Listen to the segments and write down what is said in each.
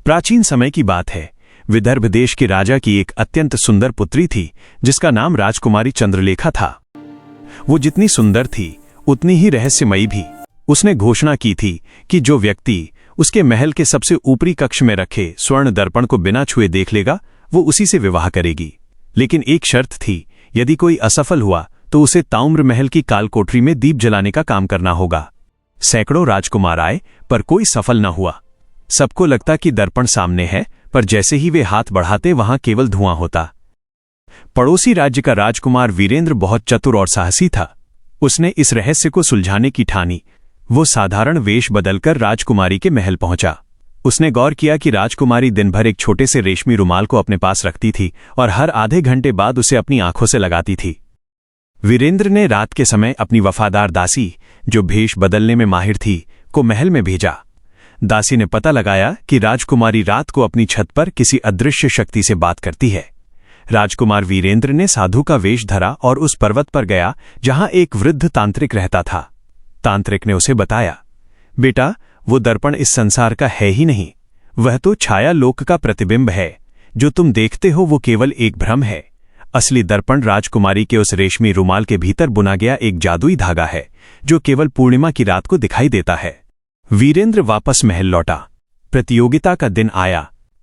प्राचीन समय की बात है। विदर्भ देश के राजा की एक अत्यंत सुंदर पुत्री थी जिसका नाम राजकुमारी चंद्रलेखा था। वो जितनी सुंदर थी उतनी ही रहस्यमयी भी। उसने घोषणा की थी कि जो व्यक्ति उसके महल के सबसे ऊपरी कक्ष में रखे स्वर्ण दर्पण को बिना छुए देख लेगा वो उसी से विवाह करेगी। लेकिन एक शर्त थी, यदि कोई असफल हुआ तो उसे ताउम्र महल की कालकोठरी में दीप जलाने का काम करना होगा। सैकड़ों राजकुमार आए पर कोई सफल न हुआ। सबको लगता कि दर्पण सामने है, पर जैसे ही वे हाथ बढ़ाते वहां केवल धुआं होता। पड़ोसी राज्य का राजकुमार वीरेंद्र बहुत चतुर और साहसी था। उसने इस रहस्य को सुलझाने की ठानी। वो साधारण वेश बदलकर राजकुमारी के महल पहुंचा। उसने गौर किया कि राजकुमारी दिन भर एक छोटे से रेशमी रुमाल को अपने पास रखती थी और हर आधे घंटे बाद उसे अपनी आंखों से लगाती थी। वीरेंद्र ने रात के समय अपनी वफादार दासी, जो भेष बदलने में माहिर थी, को महल में भेजा। दासी ने पता लगाया कि राजकुमारी रात को अपनी छत पर किसी अदृश्य शक्ति से बात करती है। राजकुमार वीरेंद्र ने साधु का वेश धरा और उस पर्वत पर गया जहां एक वृद्ध तांत्रिक रहता था। तांत्रिक ने उसे बताया, बेटा, वो दर्पण इस संसार का है ही नहीं, वह तो छाया लोक का प्रतिबिंब है। जो तुम देखते हो वो केवल एक भ्रम है। असली दर्पण राजकुमारी के उस रेशमी रुमाल के भीतर बुना गया एक जादुई धागा है जो केवल पूर्णिमा की रात को दिखाई देता है। वीरेंद्र वापस महल लौटा। प्रतियोगिता का दिन आया।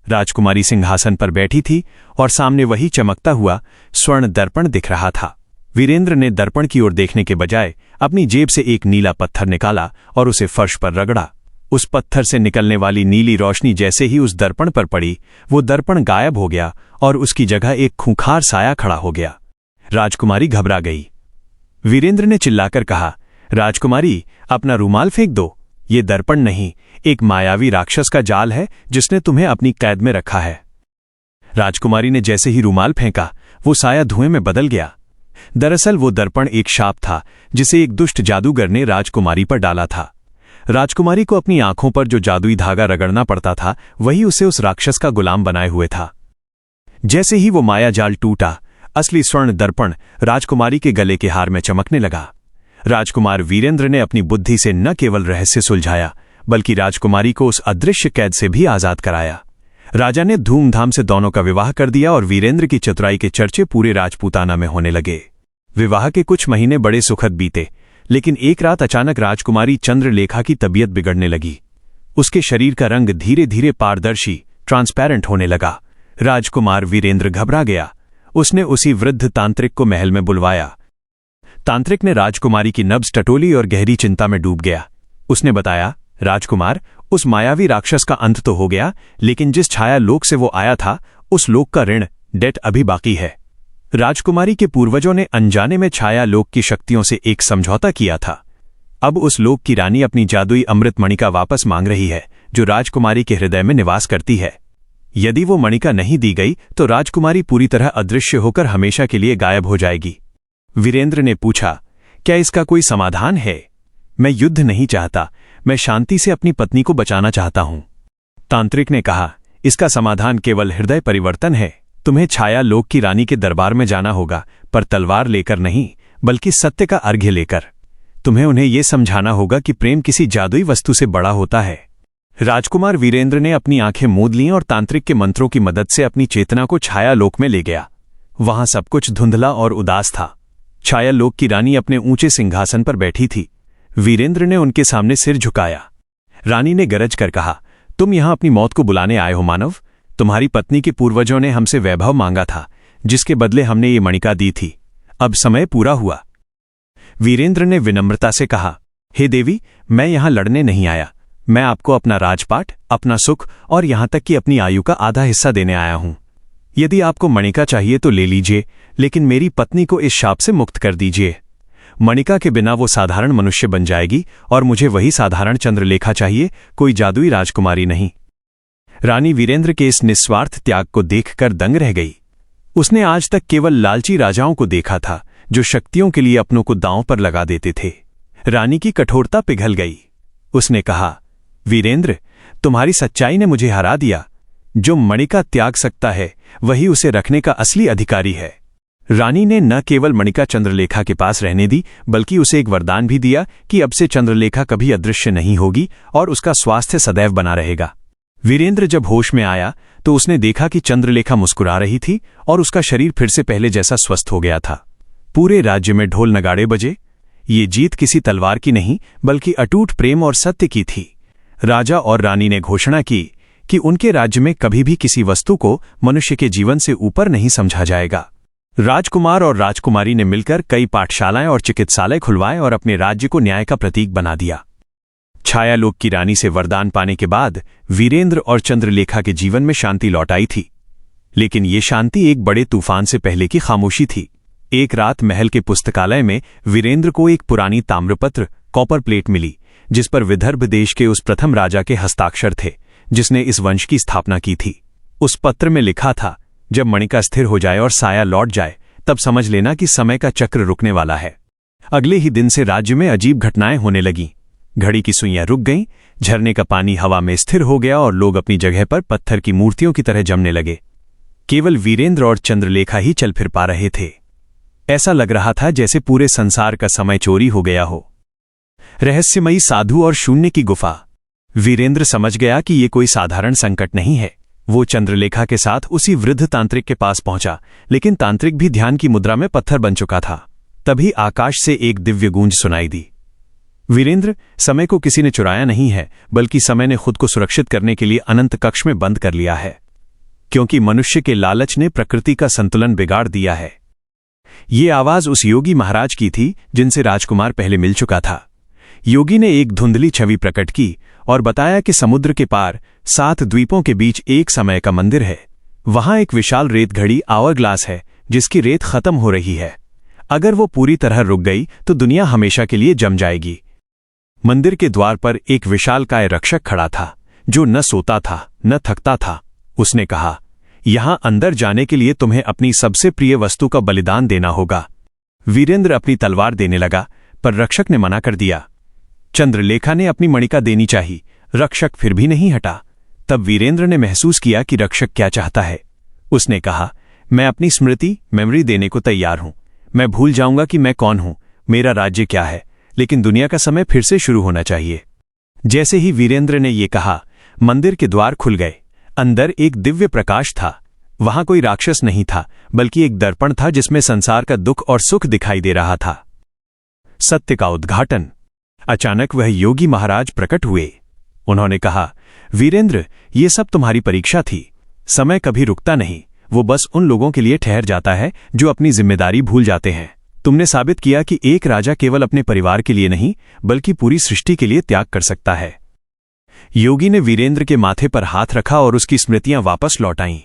राजकुमारी सिंहासन पर बैठी थी और सामने वही चमकता हुआ स्वर्ण दर्पण दिख रहा था। वीरेंद्र ने दर्पण की ओर देखने के बजाय अपनी जेब से एक नीला पत्थर निकाला और उसे फर्श पर रगड़ा। उस पत्थर से निकलने वाली नीली रोशनी जैसे ही उस दर्पण पर पड़ी, वो दर्पण गायब हो गया और उसकी जगह एक खूंखार साया खड़ा हो गया। राजकुमारी घबरा गई। वीरेंद्र ने चिल्लाकर कहा, राजकुमारी, अपना रुमाल फेंक दो। ये दर्पण नहीं, एक मायावी राक्षस का जाल है जिसने तुम्हें अपनी कैद में रखा है। राजकुमारी ने जैसे ही रुमाल फेंका, वो साया धुएं में बदल गया। दरअसल वो दर्पण एक शाप था जिसे एक दुष्ट जादूगर ने राजकुमारी पर डाला था। राजकुमारी को अपनी आंखों पर जो जादुई धागा रगड़ना पड़ता था, वही उसे उस राक्षस का गुलाम बनाए हुए था। जैसे ही वो माया जाल टूटा, असली स्वर्ण दर्पण राजकुमारी के गले के हार में चमकने लगा। राजकुमार वीरेंद्र ने अपनी बुद्धि से न केवल रहस्य सुलझाया, बल्कि राजकुमारी को उस अदृश्य कैद से भी आजाद कराया। राजा ने धूमधाम से दोनों का विवाह कर दिया और वीरेंद्र की चतुराई के चर्चे पूरे राजपूताना में होने लगे। विवाह के कुछ महीने बड़े सुखद बीते, लेकिन एक रात अचानक राजकुमारी चंद्रलेखा की तबीयत बिगड़ने लगी। उसके शरीर का रंग धीरे धीरे पारदर्शी, ट्रांसपेरेंट होने लगा। राजकुमार वीरेंद्र घबरा गया। उसने उसी वृद्ध तांत्रिक को महल में बुलवाया। तांत्रिक ने राजकुमारी की नब्ज टटोली और गहरी चिंता में डूब गया। उसने बताया, राजकुमार, उस मायावी राक्षस का अंत तो हो गया, लेकिन जिस छाया लोक से वो आया था, उस लोक का ऋण, डेट अभी बाकी है। राजकुमारी के पूर्वजों ने अनजाने में छाया लोक की शक्तियों से एक समझौता किया था। अब उस लोक की रानी अपनी जादुई अमृत मणिका वापस मांग रही है, जो राजकुमारी के हृदय में निवास करती है। यदि वो मणिका नहीं दी गई तो राजकुमारी पूरी तरह अदृश्य होकर हमेशा के लिए गायब हो जाएगी। वीरेंद्र ने पूछा, क्या इसका कोई समाधान है? मैं युद्ध नहीं चाहता, मैं शांति से अपनी पत्नी को बचाना चाहता हूं। तांत्रिक ने कहा, इसका समाधान केवल हृदय परिवर्तन है। तुम्हें छाया लोक की रानी के दरबार में जाना होगा, पर तलवार लेकर नहीं, बल्कि सत्य का अर्घ्य लेकर। तुम्हें उन्हें यह समझाना होगा कि प्रेम किसी जादुई वस्तु से बड़ा होता है। राजकुमार वीरेंद्र ने अपनी आंखें मूंद लीं और तांत्रिक के मंत्रों की मदद से अपनी चेतना को छाया लोक में ले गया। वहां सब कुछ धुंधला और उदास था। छाया लोक की रानी अपने ऊंचे सिंहासन पर बैठी थी। वीरेंद्र ने उनके सामने सिर झुकाया। रानी ने गरज कर कहा, तुम यहां अपनी मौत को बुलाने आए हो मानव। तुम्हारी पत्नी के पूर्वजों ने हमसे वैभव मांगा था, जिसके बदले हमने ये मणिका दी थी। अब समय पूरा हुआ। वीरेंद्र ने विनम्रता से कहा, हे देवी, मैं यहां लड़ने नहीं आया। मैं आपको अपना राजपाट, अपना सुख और यहां तक कि अपनी आयु का आधा हिस्सा देने आया हूं। यदि आपको मणिका चाहिए तो ले लीजिए, लेकिन मेरी पत्नी को इस शाप से मुक्त कर दीजिए। मणिका के बिना वो साधारण मनुष्य बन जाएगी और मुझे वही साधारण चंद्रलेखा चाहिए, कोई जादुई राजकुमारी नहीं। रानी वीरेंद्र के इस निस्वार्थ त्याग को देखकर दंग रह गई। उसने आज तक केवल लालची राजाओं को देखा था, जो शक्तियों के लिए अपनों को दांव पर लगा देते थे। रानी की कठोरता पिघल गई। उसने कहा, वीरेंद्र, तुम्हारी सच्चाई ने मुझे हरा दिया। जो मणिका त्याग सकता है, वही उसे रखने का असली अधिकारी है। रानी ने न केवल मणिका चंद्रलेखा के पास रहने दी, बल्कि उसे एक वरदान भी दिया कि अब से चंद्रलेखा कभी अदृश्य नहीं होगी और उसका स्वास्थ्य सदैव बना रहेगा। वीरेंद्र जब होश में आया तो उसने देखा कि चंद्रलेखा मुस्कुरा रही थी और उसका शरीर फिर से पहले जैसा स्वस्थ हो गया था। पूरे राज्य में ढोल नगाड़े बजे। ये जीत किसी तलवार की नहीं बल्कि अटूट प्रेम और सत्य की थी। राजा और रानी ने घोषणा की कि उनके राज्य में कभी भी किसी वस्तु को मनुष्य के जीवन से ऊपर नहीं समझा जाएगा। राजकुमार और राजकुमारी ने मिलकर कई पाठशालाएं और चिकित्सालय खुलवाए और अपने राज्य को न्याय का प्रतीक बना दिया। छायालोक की रानी से वरदान पाने के बाद वीरेंद्र और चंद्रलेखा के जीवन में शांति लौट आई थी। लेकिन ये शांति एक बड़े तूफान से पहले की खामोशी थी। एक रात महल के पुस्तकालय में वीरेंद्र को एक पुरानी ताम्रपत्र कॉपर प्लेट मिली, जिस पर विदर्भ देश के उस प्रथम राजा के हस्ताक्षर थे जिसने इस वंश की स्थापना की थी। उस पत्र में लिखा था, जब मणिका स्थिर हो जाए और साया लौट जाए तब समझ लेना कि समय का चक्र रुकने वाला है। अगले ही दिन से राज्य में अजीब घटनाएं होने लगीं। घड़ी की सुइयां रुक गईं, झरने का पानी हवा में स्थिर हो गया और लोग अपनी जगह पर पत्थर की मूर्तियों की तरह जमने लगे। केवल वीरेंद्र और चंद्रलेखा ही चल फिर पा रहे थे। ऐसा लग रहा था जैसे पूरे संसार का समय चोरी हो गया हो। रहस्यमयी साधु और शून्य की गुफा। वीरेंद्र समझ गया कि ये कोई साधारण संकट नहीं है। वो चंद्रलेखा के साथ उसी वृद्ध तांत्रिक के पास पहुंचा, लेकिन तांत्रिक भी ध्यान की मुद्रा में पत्थर बन चुका था। तभी आकाश से एक दिव्य गूंज सुनाई दी। वीरेंद्र, समय को किसी ने चुराया नहीं है, बल्कि समय ने खुद को सुरक्षित करने के लिए अनंत कक्ष में बंद कर लिया है, क्योंकि मनुष्य के लालच ने प्रकृति का संतुलन बिगाड़ दिया है। ये आवाज उस योगी महाराज की थी जिनसे राजकुमार पहले मिल चुका था। योगी ने एक धुंधली छवि प्रकट की और बताया कि समुद्र के पार 7 द्वीपों के बीच एक समय का मंदिर है। वहां एक विशाल रेत घड़ी आवर-ग्लास है जिसकी रेत खत्म हो रही है। अगर वो पूरी तरह रुक गई तो दुनिया हमेशा के लिए जम जाएगी। मंदिर के द्वार पर एक विशालकाय रक्षक खड़ा था जो न सोता था न थकता था। उसने कहा, यहां अंदर जाने के लिए तुम्हें अपनी सबसे प्रिय वस्तु का बलिदान देना होगा। वीरेंद्र अपनी तलवार देने लगा, पर रक्षक ने मना कर दिया। चंद्रलेखा ने अपनी मणिका देनी चाहिए, रक्षक फिर भी नहीं हटा। तब वीरेंद्र ने महसूस किया कि रक्षक क्या चाहता है। उसने कहा, मैं अपनी स्मृति मेमोरी देने को तैयार हूं। मैं भूल जाऊंगा कि मैं कौन हूं, मेरा राज्य क्या है, लेकिन दुनिया का समय फिर से शुरू होना चाहिए। जैसे ही वीरेंद्र ने यह कहा, मंदिर के द्वार खुल गए। अंदर एक दिव्य प्रकाश था। वहां कोई राक्षस नहीं था, बल्कि एक दर्पण था जिसमें संसार का दुख और सुख दिखाई दे रहा था। सत्य का उद्घाटन। अचानक वह योगी महाराज प्रकट हुए। उन्होंने कहा, वीरेंद्र, ये सब तुम्हारी परीक्षा थी। समय कभी रुकता नहीं, वो बस उन लोगों के लिए ठहर जाता है जो अपनी जिम्मेदारी भूल जाते हैं। तुमने साबित किया कि एक राजा केवल अपने परिवार के लिए नहीं, बल्कि पूरी सृष्टि के लिए त्याग कर सकता है। योगी ने वीरेंद्र के माथे पर हाथ रखा और उसकी स्मृतियां वापस लौट आईं।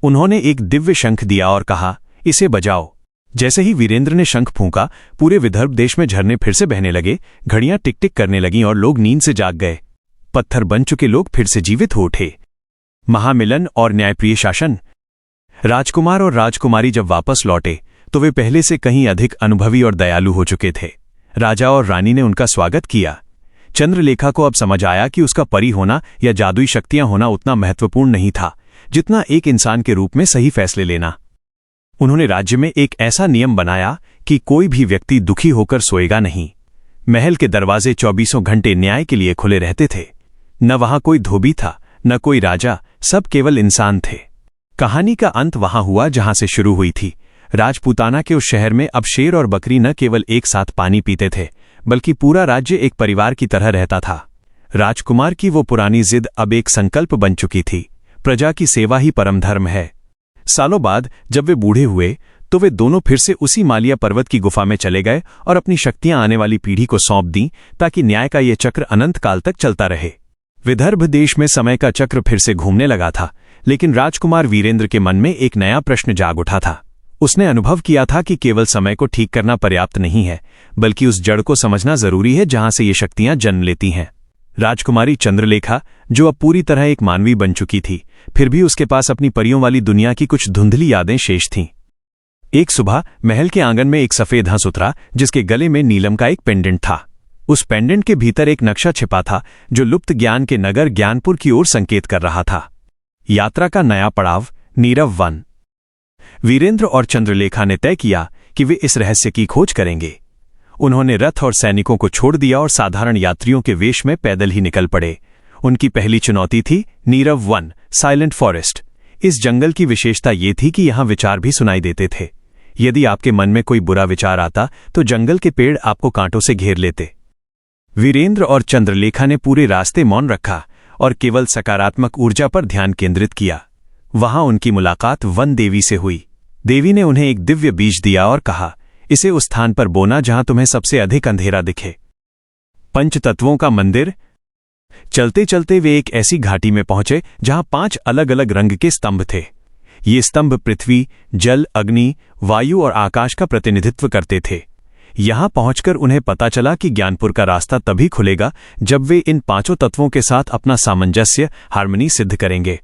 उन्होंने एक दिव्य शंख दिया और कहा, इसे बजाओ। जैसे ही वीरेंद्र ने शंख फूंका, पूरे विदर्भ देश में झरने फिर से बहने लगे, घड़ियां टिक टिक करने लगीं और लोग नींद से जाग गए। पत्थर बन चुके लोग फिर से जीवित हो उठे। महामिलन और न्यायप्रिय शासन। राजकुमार और राजकुमारी जब वापस लौटे तो वे पहले से कहीं अधिक अनुभवी और दयालु हो चुके थे। राजा और रानी ने उनका स्वागत किया। चंद्रलेखा को अब समझ आया कि उसका परी होना या जादुई शक्तियां होना उतना महत्वपूर्ण नहीं था जितना एक इंसान के रूप में सही फैसले लेना। उन्होंने राज्य में एक ऐसा नियम बनाया कि कोई भी व्यक्ति दुखी होकर सोएगा नहीं। महल के दरवाजे 24 घंटे न्याय के लिए खुले रहते थे। न वहां कोई धोबी था, न कोई राजा, सब केवल इंसान थे। कहानी का अंत वहां हुआ जहां से शुरू हुई थी। राजपूताना के उस शहर में अब शेर और बकरी न केवल एक साथ पानी पीते थे, बल्कि पूरा राज्य एक परिवार की तरह रहता था। राजकुमार की वो पुरानी जिद अब एक संकल्प बन चुकी थी। प्रजा की सेवा ही परम धर्म है। सालों बाद जब वे बूढ़े हुए तो वे दोनों फिर से उसी मालिया पर्वत की गुफा में चले गए और अपनी शक्तियां आने वाली पीढ़ी को सौंप दीं ताकि न्याय का ये चक्र अनंत काल तक चलता रहे। विदर्भ देश में समय का चक्र फिर से घूमने लगा था, लेकिन राजकुमार वीरेंद्र के मन में एक नया प्रश्न जाग उठा था। उसने अनुभव किया था कि केवल समय को ठीक करना पर्याप्त नहीं है, बल्कि उस जड़ को समझना जरूरी है जहां से ये शक्तियां जन्म लेती हैं। राजकुमारी चंद्रलेखा, जो अब पूरी तरह एक मानवी बन चुकी थी, फिर भी उसके पास अपनी परियों वाली दुनिया की कुछ धुंधली यादें शेष थीं। एक सुबह महल के आंगन में एक सफेद हंस उतरा जिसके गले में नीलम का एक पेंडेंट था। उस पेंडेंट के भीतर एक नक्शा छिपा था जो लुप्त ज्ञान के नगर ज्ञानपुर की ओर संकेत कर रहा था। यात्रा का नया पड़ाव, नीरव वन। वीरेंद्र और चंद्रलेखा ने तय किया कि वे इस रहस्य की खोज करेंगे। उन्होंने रथ और सैनिकों को छोड़ दिया और साधारण यात्रियों के वेश में पैदल ही निकल पड़े। उनकी पहली चुनौती थी नीरव वन, साइलेंट फॉरेस्ट। इस जंगल की विशेषता ये थी कि यहां विचार भी सुनाई देते थे। यदि आपके मन में कोई बुरा विचार आता तो जंगल के पेड़ आपको कांटों से घेर लेते। वीरेंद्र और चंद्रलेखा ने पूरे रास्ते मौन रखा और केवल सकारात्मक ऊर्जा पर ध्यान केंद्रित किया। वहां उनकी मुलाकात वन देवी से हुई। देवी ने उन्हें एक दिव्य बीज दिया और कहा, इसे उस स्थान पर बोना जहां तुम्हें सबसे अधिक अंधेरा दिखे। पंचतत्वों का मंदिर। चलते चलते वे एक ऐसी घाटी में पहुंचे जहां 5 अलग अलग रंग के स्तंभ थे। ये स्तंभ पृथ्वी, जल, अग्नि, वायु और आकाश का प्रतिनिधित्व करते थे। यहां पहुंचकर उन्हें पता चला कि ज्ञानपुर का रास्ता तभी खुलेगा जब वे इन 5 तत्वों के साथ अपना सामंजस्य, हार्मनी सिद्ध करेंगे।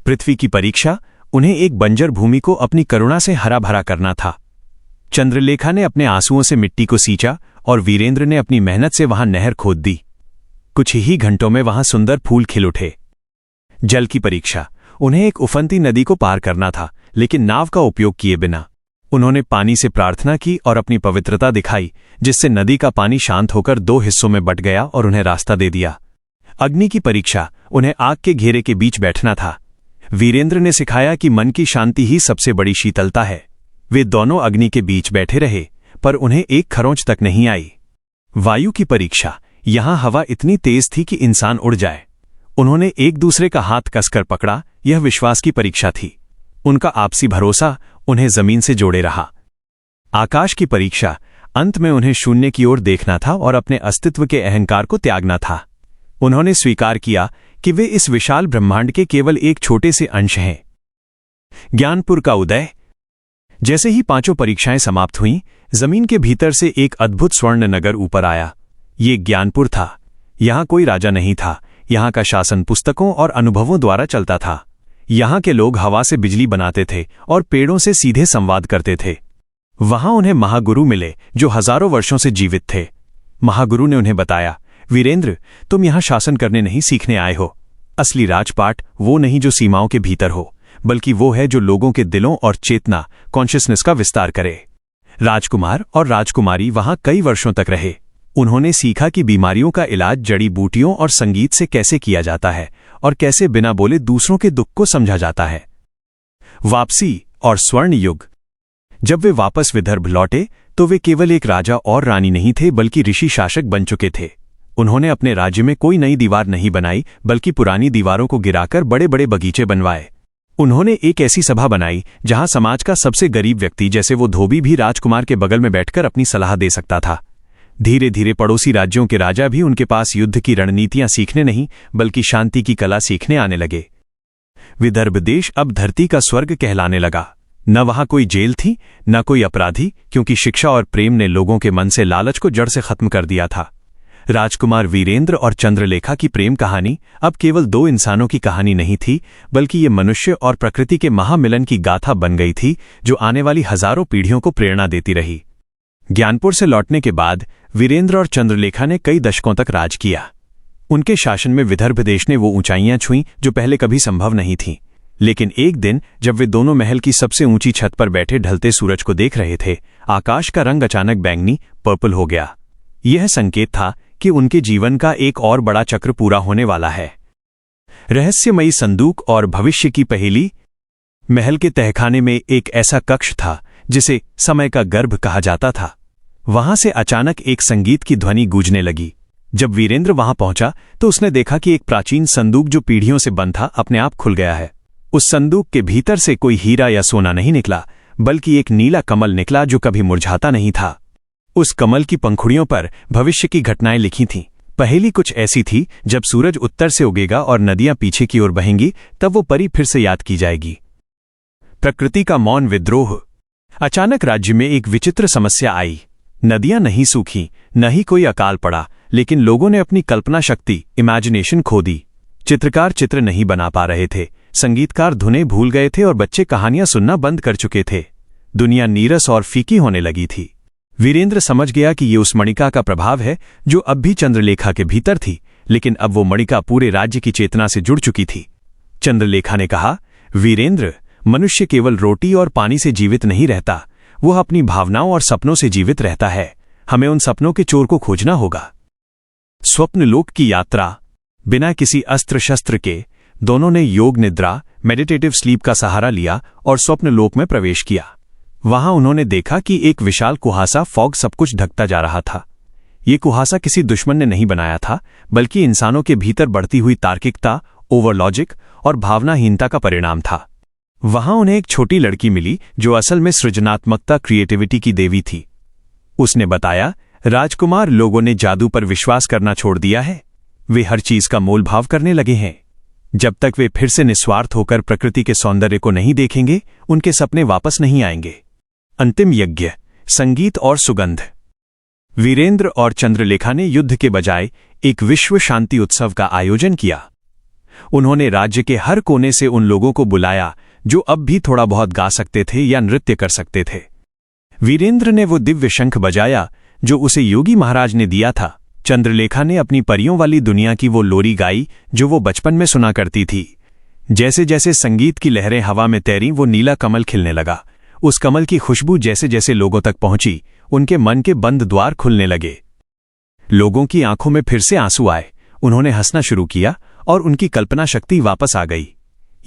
पृथ्वी की परीक्षा, उन्हें एक बंजर भूमि को अपनी करुणा से हरा भरा करना था। चंद्रलेखा ने अपने आंसुओं से मिट्टी को सींचा और वीरेंद्र ने अपनी मेहनत से वहां नहर खोद दी। कुछ ही घंटों में वहां सुंदर फूल खिल उठे। जल की परीक्षा, उन्हें एक उफनती नदी को पार करना था, लेकिन नाव का उपयोग किए बिना। उन्होंने पानी से प्रार्थना की और अपनी पवित्रता दिखाई, जिससे नदी का पानी शांत होकर 2 हिस्सों में बंट गया और उन्हें रास्ता दे दिया। अग्नि की परीक्षा, उन्हें आग के घेरे के बीच बैठना था। वीरेंद्र ने सिखाया कि मन की शांति ही सबसे बड़ी शीतलता है। वे दोनों अग्नि के बीच बैठे रहे, पर उन्हें एक खरोंच तक नहीं आई। वायु की परीक्षा, यहां हवा इतनी तेज थी कि इंसान उड़ जाए। उन्होंने एक दूसरे का हाथ कसकर पकड़ा, यह विश्वास की परीक्षा थी। उनका आपसी भरोसा उन्हें जमीन से जोड़े रहा। आकाश की परीक्षा, अंत में उन्हें शून्य की ओर देखना था और अपने अस्तित्व के अहंकार को त्यागना था। उन्होंने स्वीकार किया कि वे इस विशाल ब्रह्मांड के केवल एक छोटे से अंश हैं। ज्ञानपुर का उदय। जैसे ही 5 परीक्षाएं समाप्त हुईं, जमीन के भीतर से एक अद्भुत स्वर्ण नगर ऊपर आया। ये ज्ञानपुर था। यहां कोई राजा नहीं था। यहां का शासन पुस्तकों और अनुभवों द्वारा चलता था। यहां के लोग हवा से बिजली बनाते थे और पेड़ों से सीधे संवाद करते थे। वहां उन्हें महागुरु मिले जो हजारों वर्षों से जीवित थे। महागुरु ने उन्हें बताया, वीरेंद्र, तुम यहां शासन करने नहीं सीखने आए हो। असली राजपाट वो नहीं जो सीमाओं के भीतर हो, बल्कि वो है जो लोगों के दिलों और चेतना, कॉन्शियसनेस का विस्तार करे। राजकुमार और राजकुमारी वहां कई वर्षों तक रहे। उन्होंने सीखा कि बीमारियों का इलाज जड़ी बूटियों और संगीत से कैसे किया जाता है और कैसे बिना बोले दूसरों के दुख को समझा जाता है। वापसी और स्वर्ण युग। जब वे वापस विदर्भ लौटे तो वे केवल एक राजा और रानी नहीं थे, बल्कि ऋषि शासक बन चुके थे। उन्होंने अपने राज्य में कोई नई दीवार नहीं बनाई, बल्कि पुरानी दीवारों को गिराकर बड़े बड़े बगीचे बनवाए। उन्होंने एक ऐसी सभा बनाई जहां समाज का सबसे गरीब व्यक्ति, जैसे वो धोबी, भी राजकुमार के बगल में बैठकर अपनी सलाह दे सकता था। धीरे धीरे पड़ोसी राज्यों के राजा भी उनके पास युद्ध की रणनीतियां सीखने नहीं, बल्कि शांति की कला सीखने आने लगे। विदर्भ देश अब धरती का स्वर्ग कहलाने लगा। न वहां कोई जेल थी, न कोई अपराधी, क्योंकि शिक्षा और प्रेम ने लोगों के मन से लालच को जड़ से खत्म कर दिया था। राजकुमार वीरेंद्र और चंद्रलेखा की प्रेम कहानी अब केवल 2 इंसानों की कहानी नहीं थी, बल्कि ये मनुष्य और प्रकृति के महामिलन की गाथा बन गई थी, जो आने वाली हजारों पीढ़ियों को प्रेरणा देती रही। ज्ञानपुर से लौटने के बाद वीरेंद्र और चंद्रलेखा ने कई दशकों तक राज किया। उनके शासन में विदर्भ देश ने वो ऊंचाइयां छुईं जो पहले कभी संभव नहीं थीं। लेकिन एक दिन जब वे दोनों महल की सबसे ऊंची छत पर बैठे ढलते सूरज को देख रहे थे, आकाश का रंग अचानक बैंगनी, पर्पल हो गया। यह संकेत था कि उनके जीवन का एक और बड़ा चक्र पूरा होने वाला है। रहस्यमयी संदूक और भविष्य की पहेली। महल के तहखाने में एक ऐसा कक्ष था जिसे समय का गर्भ कहा जाता था। वहां से अचानक एक संगीत की ध्वनि गूंजने लगी। जब वीरेंद्र वहां पहुंचा तो उसने देखा कि एक प्राचीन संदूक जो पीढ़ियों से बंद था, अपने आप खुल गया है। उस संदूक के भीतर से कोई हीरा या सोना नहीं निकला, बल्कि एक नीला कमल निकला जो कभी मुरझाता नहीं था। उस कमल की पंखुड़ियों पर भविष्य की घटनाएं लिखी थीं। पहेली कुछ ऐसी थी, जब सूरज उत्तर से उगेगा और नदियां पीछे की ओर बहेंगी, तब वो परी फिर से याद की जाएगी। प्रकृति का मौन विद्रोह। अचानक राज्य में एक विचित्र समस्या आई। नदियां नहीं सूखी, न ही कोई अकाल पड़ा, लेकिन लोगों ने अपनी कल्पना शक्ति, इमेजिनेशन खो दी। चित्रकार चित्र नहीं बना पा रहे थे, संगीतकार धुनें भूल गए थे और बच्चे कहानियां सुनना बंद कर चुके थे। दुनिया नीरस और फीकी होने लगी थी। वीरेंद्र समझ गया कि ये उस मणिका का प्रभाव है जो अब भी चंद्रलेखा के भीतर थी, लेकिन अब वो मणिका पूरे राज्य की चेतना से जुड़ चुकी थी। चंद्रलेखा ने कहा, वीरेंद्र, मनुष्य केवल रोटी और पानी से जीवित नहीं रहता, वह अपनी भावनाओं और सपनों से जीवित रहता है। हमें उन सपनों के चोर को खोजना होगा। स्वप्न लोक की यात्रा। बिना किसी अस्त्र शस्त्र के दोनों ने योग निद्रा मेडिटेटिव स्लीप का सहारा लिया और स्वप्न लोक में प्रवेश किया। वहां उन्होंने देखा कि एक विशाल कुहासा फॉग सब कुछ ढकता जा रहा था। ये कुहासा किसी दुश्मन ने नहीं बनाया था, बल्कि इंसानों के भीतर बढ़ती हुई तार्किकता, ओवरलॉजिक और भावनाहीनता का परिणाम था। वहां उन्हें एक छोटी लड़की मिली जो असल में सृजनात्मकता क्रिएटिविटी की देवी थी। उसने बताया, राजकुमार, लोगों ने जादू पर विश्वास करना छोड़ दिया है। वे हर चीज का मोल भाव करने लगे हैं। जब तक वे फिर से निस्वार्थ होकर प्रकृति के सौंदर्य को नहीं देखेंगे, उनके सपने वापस नहीं आएंगे। अंतिम यज्ञ, संगीत और सुगंध। वीरेंद्र और चंद्रलेखा ने युद्ध के बजाय एक विश्व शांति उत्सव का आयोजन किया। उन्होंने राज्य के हर कोने से उन लोगों को बुलाया जो अब भी थोड़ा बहुत गा सकते थे या नृत्य कर सकते थे। वीरेंद्र ने वो दिव्य शंख बजाया जो उसे योगी महाराज ने दिया था। चंद्रलेखा ने अपनी परियों वाली दुनिया की वो लोरी गाई जो वो बचपन में सुना करती थी। जैसे जैसे संगीत की लहरें हवा में तैरीं, वो नीला कमल खिलने लगा। उस कमल की खुशबू जैसे जैसे लोगों तक पहुंची, उनके मन के बंद द्वार खुलने लगे। लोगों की आंखों में फिर से आंसू आए। उन्होंने हंसना शुरू किया और उनकी कल्पना शक्ति वापस आ गई।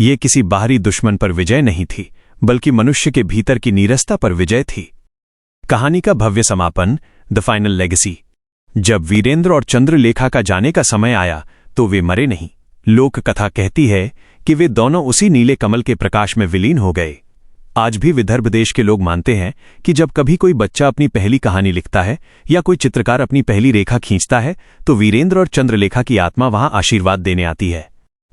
ये किसी बाहरी दुश्मन पर विजय नहीं थी, बल्कि मनुष्य के भीतर की नीरसता पर विजय थी। कहानी का भव्य समापन, द फाइनल लेगेसी। जब वीरेंद्र और चंद्रलेखा का जाने का समय आया तो वे मरे नहीं। लोक कथा कहती है कि वे दोनों उसी नीले कमल के प्रकाश में विलीन हो गए। आज भी विदर्भ देश के लोग मानते हैं कि जब कभी कोई बच्चा अपनी पहली कहानी लिखता है या कोई चित्रकार अपनी पहली रेखा खींचता है, तो वीरेंद्र और चंद्रलेखा की आत्मा वहां आशीर्वाद देने आती है।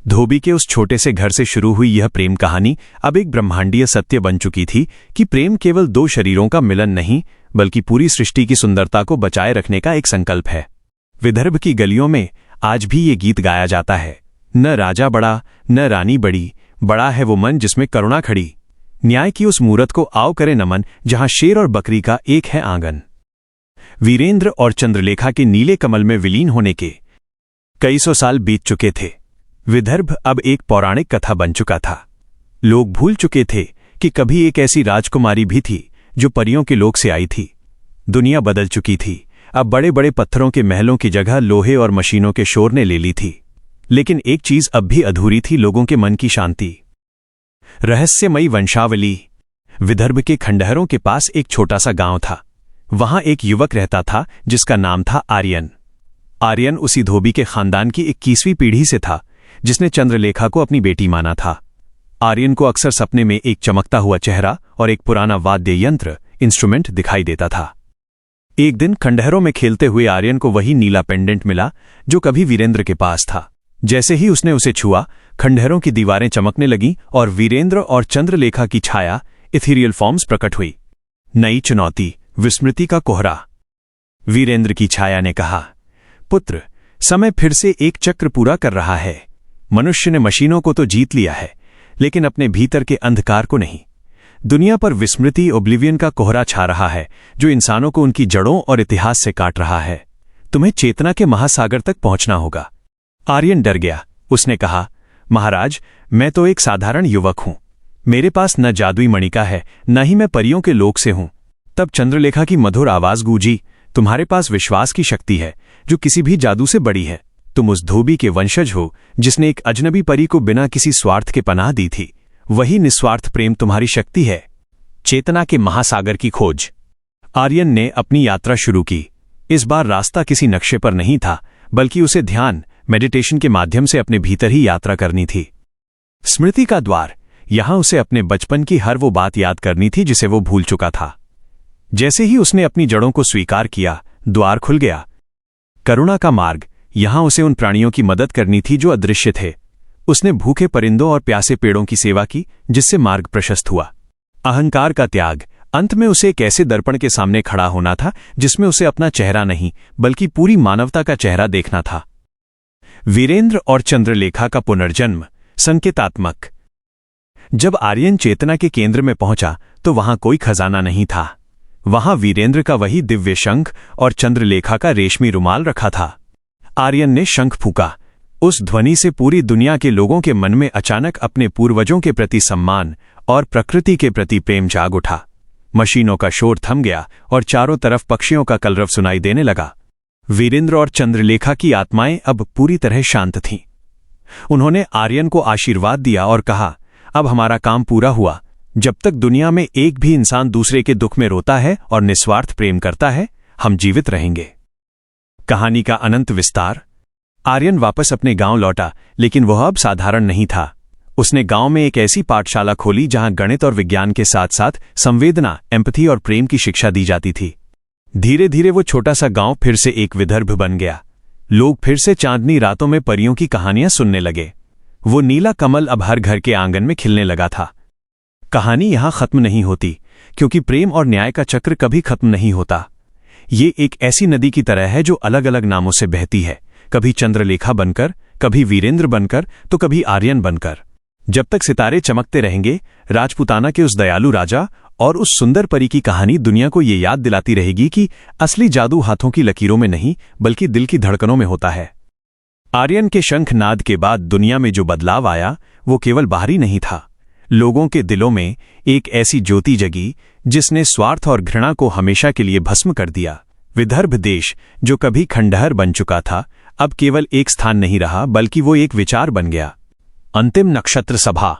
धोबी के उस छोटे से घर से शुरू हुई यह प्रेम कहानी अब एक ब्रह्मांडीय सत्य बन चुकी थी कि प्रेम केवल दो शरीरों का मिलन नहीं, बल्कि पूरी सृष्टि की सुंदरता को बचाए रखने का एक संकल्प है। विदर्भ की गलियों में आज भी ये गीत गाया जाता है, न राजा बड़ा न रानी बड़ी, बड़ा है वो मन जिसमें करुणा खड़ी। न्याय की उस मूरत को आओ करे नमन, जहां शेर और बकरी का एक है आंगन। वीरेंद्र और चंद्रलेखा के नीले कमल में विलीन होने के कई सौ साल बीत चुके थे। विदर्भ अब एक पौराणिक कथा बन चुका था। लोग भूल चुके थे कि कभी एक ऐसी राजकुमारी भी थी जो परियों के लोक से आई थी। दुनिया बदल चुकी थी। अब बड़े बड़े पत्थरों के महलों की जगह लोहे और मशीनों के शोर ने ले ली थी। लेकिन एक चीज अब भी अधूरी थी, लोगों के मन की शांति। रहस्यमयी वंशावली। विदर्भ के खंडहरों के पास एक छोटा सा गांव था। वहां एक युवक रहता था जिसका नाम था आर्यन। आर्यन उसी धोबी के खानदान की 21वीं पीढ़ी से था जिसने चंद्रलेखा को अपनी बेटी माना था। आर्यन को अक्सर सपने में एक चमकता हुआ चेहरा और एक पुराना वाद्य यंत्र इंस्ट्रूमेंट दिखाई देता था। एक दिन खंडहरों में खेलते हुए आर्यन को वही नीला पेंडेंट मिला जो कभी वीरेंद्र के पास था। जैसे ही उसने उसे छुआ, खंडहरों की दीवारें चमकने लगीं और वीरेंद्र और चंद्रलेखा की छाया, इथीरियल फॉर्म्स प्रकट हुई। नई चुनौती, विस्मृति का कोहरा। वीरेंद्र की छाया ने कहा, पुत्र, समय फिर से एक चक्र पूरा कर रहा है। मनुष्य ने मशीनों को तो जीत लिया है, लेकिन अपने भीतर के अंधकार को नहीं। दुनिया पर विस्मृति, ओब्लिवियन का कोहरा छा रहा है जो इंसानों को उनकी जड़ों और इतिहास से काट रहा है। तुम्हें चेतना के महासागर तक पहुंचना होगा। आर्यन डर गया। उसने कहा, महाराज, मैं तो एक साधारण युवक हूं। मेरे पास न जादुई मणिका है, न ही मैं परियों के लोक से हूं। तब चंद्रलेखा की मधुर आवाज गूंजी, तुम्हारे पास विश्वास की शक्ति है जो किसी भी जादू से बड़ी है। तुम उस धोबी के वंशज हो जिसने एक अजनबी परी को बिना किसी स्वार्थ के पनाह दी थी। वही निस्वार्थ प्रेम तुम्हारी शक्ति है। चेतना के महासागर की खोज। आर्यन ने अपनी यात्रा शुरू की। इस बार रास्ता किसी नक्शे पर नहीं था, बल्कि उसे ध्यान, मेडिटेशन के माध्यम से अपने भीतर ही यात्रा करनी थी। स्मृति का द्वार। यहां उसे अपने बचपन की हर वो बात याद करनी थी जिसे वो भूल चुका था। जैसे ही उसने अपनी जड़ों को स्वीकार किया, द्वार खुल गया। करुणा का मार्ग। यहां उसे उन प्राणियों की मदद करनी थी जो अदृश्य थे। उसने भूखे परिंदों और प्यासे पेड़ों की सेवा की, जिससे मार्ग प्रशस्त हुआ। अहंकार का त्याग। अंत में उसे एक ऐसे दर्पण के सामने खड़ा होना था जिसमें उसे अपना चेहरा नहीं, बल्कि पूरी मानवता का चेहरा देखना था। वीरेंद्र और चंद्रलेखा का पुनर्जन्म। संकेतात्मक। जब आर्यन चेतना के केंद्र में पहुंचा तो वहां कोई खजाना नहीं था। वहां वीरेंद्र का वही दिव्य शंख और चंद्रलेखा का रेशमी रुमाल रखा था। आर्यन ने शंख फूंका। उस ध्वनि से पूरी दुनिया के लोगों के मन में अचानक अपने पूर्वजों के प्रति सम्मान और प्रकृति के प्रति प्रेम जाग उठा। मशीनों का शोर थम गया और चारों तरफ पक्षियों का कलरव सुनाई देने लगा। वीरेंद्र और चंद्रलेखा की आत्माएं अब पूरी तरह शांत थीं। उन्होंने आर्यन को आशीर्वाद दिया और कहा, अब हमारा काम पूरा हुआ। जब तक दुनिया में एक भी इंसान दूसरे के दुख में रोता है और निस्वार्थ प्रेम करता है, हम जीवित रहेंगे। कहानी का अनंत विस्तार। आर्यन वापस अपने गांव लौटा, लेकिन वह अब साधारण नहीं था। उसने गांव में एक ऐसी पाठशाला खोली जहां गणित और विज्ञान के साथ साथ संवेदना, एम्पैथी और प्रेम की शिक्षा दी जाती थी। धीरे धीरे वो छोटा सा गांव फिर से एक विदर्भ बन गया। लोग फिर से चांदनी रातों में परियों की कहानियां सुनने लगे। वो नीला कमल अब हर घर के आंगन में खिलने लगा था। कहानी यहां खत्म नहीं होती, क्योंकि प्रेम और न्याय का चक्र कभी खत्म नहीं होता। ये एक ऐसी नदी की तरह है जो अलग अलग नामों से बहती है, कभी चंद्रलेखा बनकर, कभी वीरेंद्र बनकर, तो कभी आर्यन बनकर। जब तक सितारे चमकते रहेंगे, राजपूताना के उस दयालु राजा और उस सुंदर परी की कहानी दुनिया को ये याद दिलाती रहेगी कि असली जादू हाथों की लकीरों में नहीं, बल्कि दिल की धड़कनों में होता है। आर्यन के शंखनाद के बाद दुनिया में जो बदलाव आया, वो केवल बाहरी नहीं था। लोगों के दिलों में एक ऐसी ज्योति जगी जिसने स्वार्थ और घृणा को हमेशा के लिए भस्म कर दिया। विदर्भ देश, जो कभी खंडहर बन चुका था, अब केवल एक स्थान नहीं रहा, बल्कि वो एक विचार बन गया। अंतिम नक्षत्र सभा।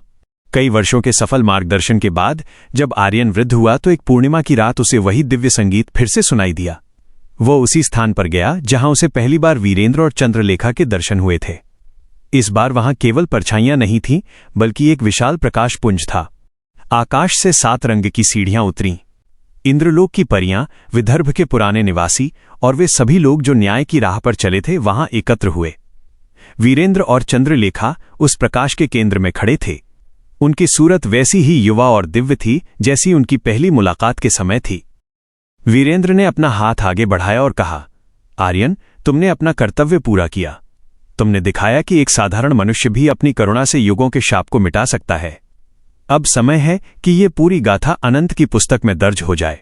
कई वर्षों के सफल मार्गदर्शन के बाद जब आर्यन वृद्ध हुआ तो एक पूर्णिमा की रात उसे वही दिव्य संगीत फिर से सुनाई दिया। वो उसी स्थान पर गया जहां उसे पहली बार वीरेंद्र और चंद्रलेखा के दर्शन हुए थे। इस बार वहां केवल परछाइयां नहीं थीं, बल्कि एक विशाल प्रकाश पुंज था। आकाश से 7 रंग की सीढ़ियां उतरीं। इंद्रलोक की परियां, विदर्भ के पुराने निवासी और वे सभी लोग जो न्याय की राह पर चले थे, वहां एकत्र हुए। वीरेंद्र और चंद्रलेखा उस प्रकाश के केंद्र में खड़े थे। उनकी सूरत वैसी ही युवा और दिव्य थी जैसी उनकी पहली मुलाकात के समय थी। वीरेंद्र ने अपना हाथ आगे बढ़ाया और कहा, आर्यन, तुमने अपना कर्तव्य पूरा किया। तुमने दिखाया कि एक साधारण मनुष्य भी अपनी करुणा से युगों के शाप को मिटा सकता है। अब समय है कि ये पूरी गाथा अनंत की पुस्तक में दर्ज हो जाए।